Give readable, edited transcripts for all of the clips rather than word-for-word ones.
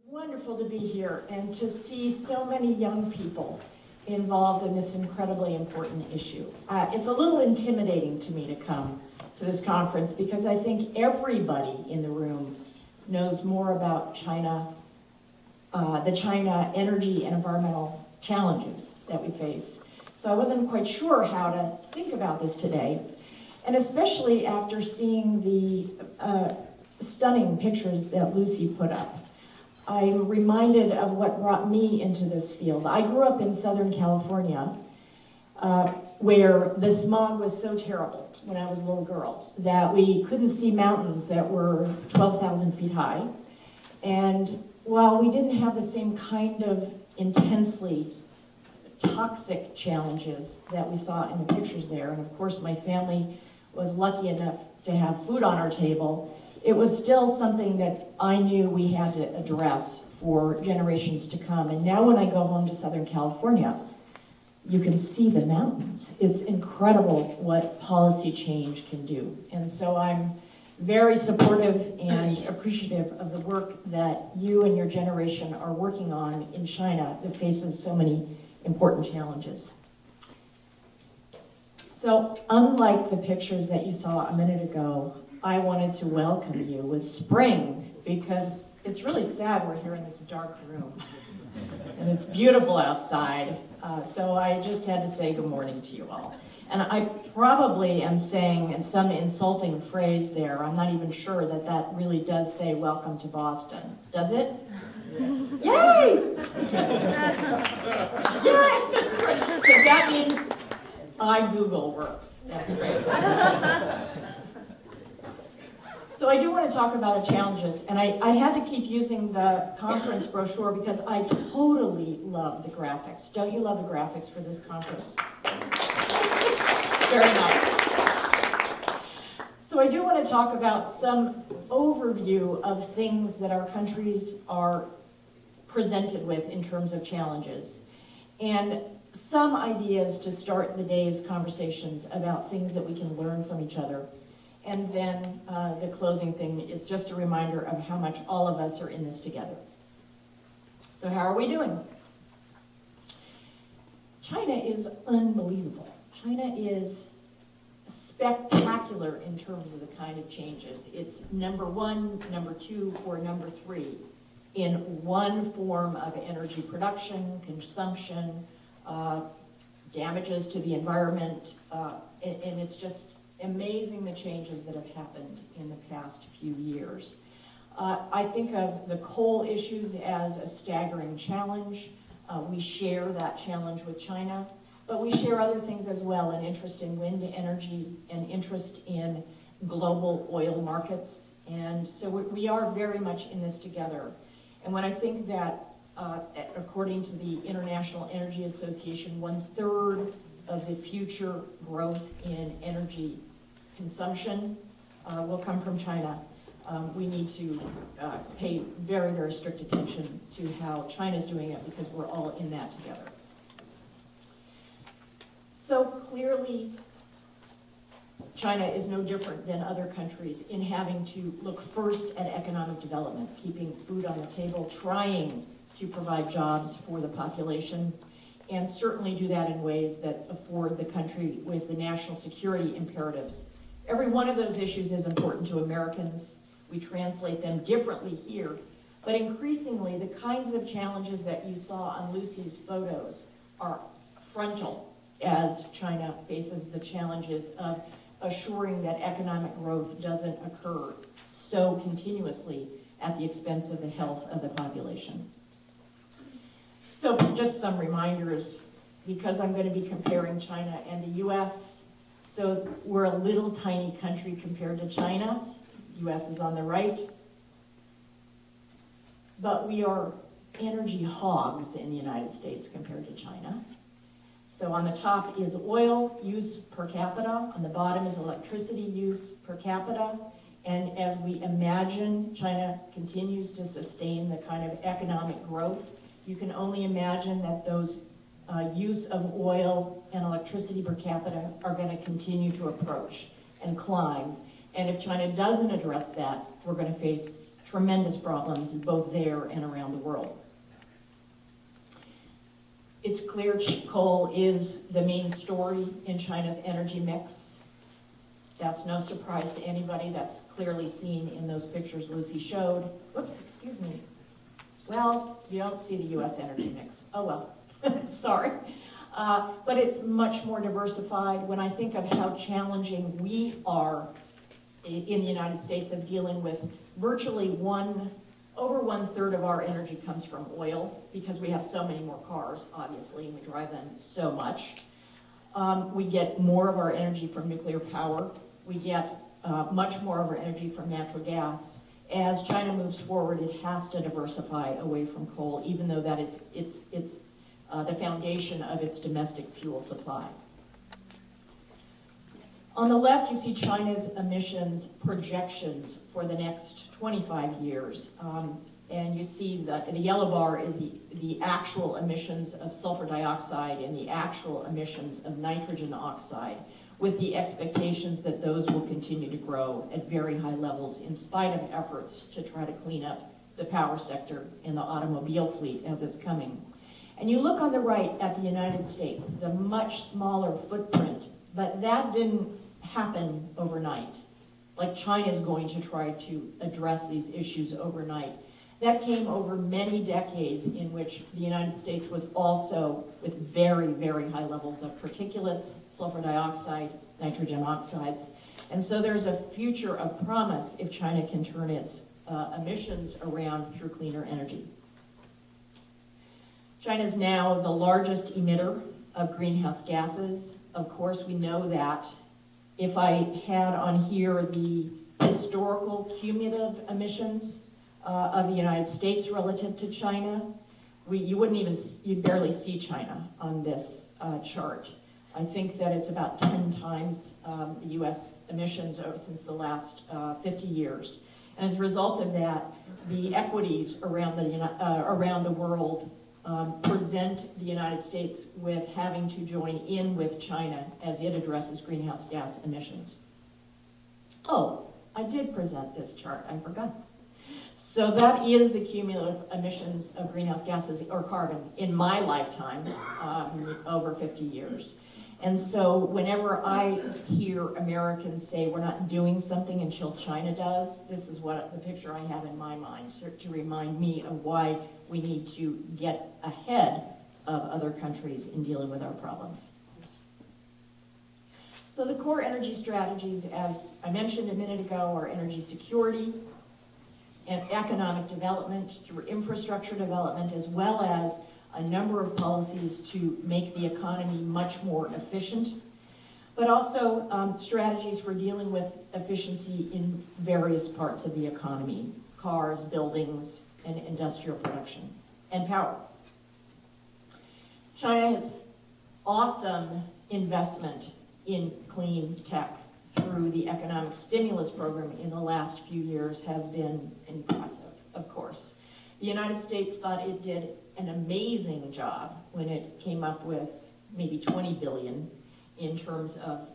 Wonderful to be here and to see so many young people involved in this incredibly important issue. It's a little intimidating to me to come to this conference because I think everybody in the room knows more about China, the China energy and environmental challenges that we face. So I wasn't quite sure how to think about this today, and especially after seeing the stunning pictures that Lucy put up. I'm reminded of what brought me into this field. I grew up in Southern California, where the smog was so terrible when I was a little girl that we couldn't see mountains that were 12,000 feet high. And while we didn't have the same kind of intensely toxic challenges that we saw in the pictures there, and of course my family was lucky enough to have food on our table, it was still something that I knew we had to address for generations to come. And now when I go home to Southern California, you can see the mountains. It's incredible what policy change can do. And so I'm very supportive and appreciative of the work that you and your generation are working on in China that faces so many important challenges. So unlike the pictures that you saw a minute ago, I wanted to welcome you with spring because it's really sad we're here in this dark room and it's beautiful outside. So I just had to say good morning to you all. And I probably am saying some insulting phrase there. I'm not even sure that that really does say welcome to Boston. Does it? Yay! Yay! That's great. Because that means Google works. That's great. So I do want to talk about the challenges, and I had to keep using the conference brochure because I totally love the graphics. Don't you love the graphics for this conference? Very nice. So I do want to talk about some overview of things that our countries are presented with in terms of challenges, and some ideas to start the day's conversations about things that we can learn from each other. And then the closing thing is just a reminder of how much all of us are in this together. So how are we doing? China is unbelievable. China is spectacular in terms of the kind of changes. It's number one, number two, or number three in one form of energy production, consumption, damages to the environment, and it's just amazing the changes that have happened in the past few years. I think of the coal issues as a staggering challenge. We share that challenge with China, but we share other things as well, an interest in wind energy, an interest in global oil markets. And so we are very much in this together. And when I think that, according to the International Energy Association, 1/3 of the future growth in energy consumption will come from China. We need to pay very, very strict attention to how China's doing it because we're all in that together. So clearly, China is no different than other countries in having to look first at economic development, keeping food on the table, trying to provide jobs for the population, and certainly do that in ways that afford the country with the national security imperatives. Every one of those issues is important to Americans. We translate them differently here, but increasingly the kinds of challenges that you saw on Lucy's photos are frontal as China faces the challenges of assuring that economic growth doesn't occur so continuously at the expense of the health of the population. So just some reminders, because I'm going to be comparing China and the US. So we're a little tiny country compared to China. US is on the right. But we are energy hogs in the United States compared to China. So on the top is oil use per capita. On the bottom is electricity use per capita. And as we imagine China continues to sustain the kind of economic growth, you can only imagine that those use of oil and electricity per capita are going to continue to approach and climb. And if China doesn't address that, we're going to face tremendous problems both there and around the world. It's clear coal is the main story in China's energy mix. That's no surprise to anybody. That's clearly seen in those pictures Lucy showed. Whoops, excuse me. Well, you don't see the U.S. energy mix. Oh well, sorry. But it's much more diversified. When I think of how challenging we are in the United States of dealing with virtually over 1/3 of our energy comes from oil, because we have so many more cars, obviously, and we drive them so much. We get more of our energy from nuclear power. We get much more of our energy from natural gas. As China moves forward, it has to diversify away from coal, even though that it's the foundation of its domestic fuel supply. On the left, you see China's emissions projections for the next 25 years. And you see that the yellow bar is the actual emissions of sulfur dioxide and the actual emissions of nitrogen oxide, with the expectations that those will continue to grow at very high levels in spite of efforts to try to clean up the power sector and the automobile fleet as it's coming. And you look on the right at the United States, the much smaller footprint, but that didn't happen overnight. Like China is going to try to address these issues overnight. That came over many decades in which the United States was also with very, very high levels of particulates, sulfur dioxide, nitrogen oxides. And so there's a future of promise if China can turn its emissions around through cleaner energy. China is now the largest emitter of greenhouse gases. Of course, we know that. If I had on here the historical cumulative emissions of the United States relative to China, you'd barely see China on this chart. I think that it's about 10 times the U.S. emissions since the last 50 years. And as a result of that, the equities around the world present the United States with having to join in with China as it addresses greenhouse gas emissions. Oh, I did present this chart, I forgot. So that is the cumulative emissions of greenhouse gases or carbon in my lifetime, over 50 years. And so whenever I hear Americans say we're not doing something until China does, this is what the picture I have in my mind to remind me of why we need to get ahead of other countries in dealing with our problems. So the core energy strategies, as I mentioned a minute ago, are energy security and economic development through infrastructure development, as well as a number of policies to make the economy much more efficient, but also strategies for dealing with efficiency in various parts of the economy: cars, buildings, and industrial production, and power. China's awesome investment in clean tech through the economic stimulus program in the last few years has been impressive, of course. The United States thought it did an amazing job when it came up with maybe $20 billion in terms of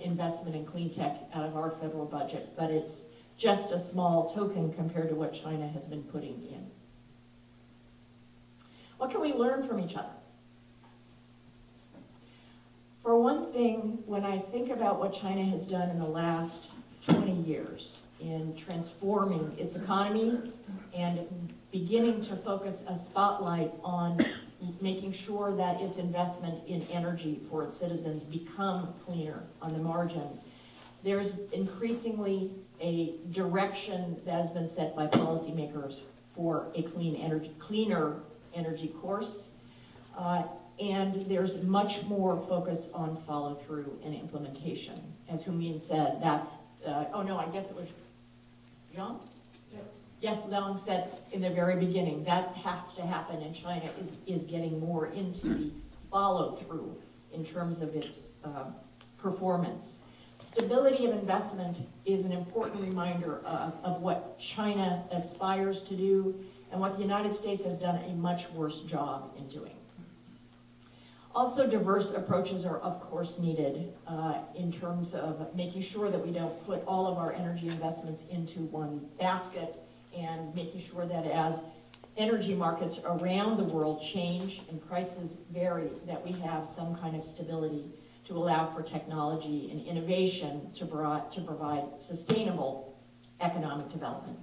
investment in clean tech out of our federal budget, but it's just a small token compared to what China has been putting in. What can we learn from each other? For one thing, when I think about what China has done in the last 20 years in transforming its economy and beginning to focus a spotlight on making sure that its investment in energy for its citizens become cleaner on the margin, there's increasingly a direction that has been set by policymakers for a cleaner energy course. And there's much more focus on follow-through and implementation. As Humin said, that's, oh no, I guess it was Jean? Yes, Leon said in the very beginning, that has to happen, and China is getting more into the follow-through in terms of its performance. Stability of investment is an important reminder of what China aspires to do and what the United States has done a much worse job in doing. Also, diverse approaches are of course needed in terms of making sure that we don't put all of our energy investments into one basket, and making sure that as energy markets around the world change and prices vary, that we have some kind of stability to allow for technology and innovation to provide sustainable economic development.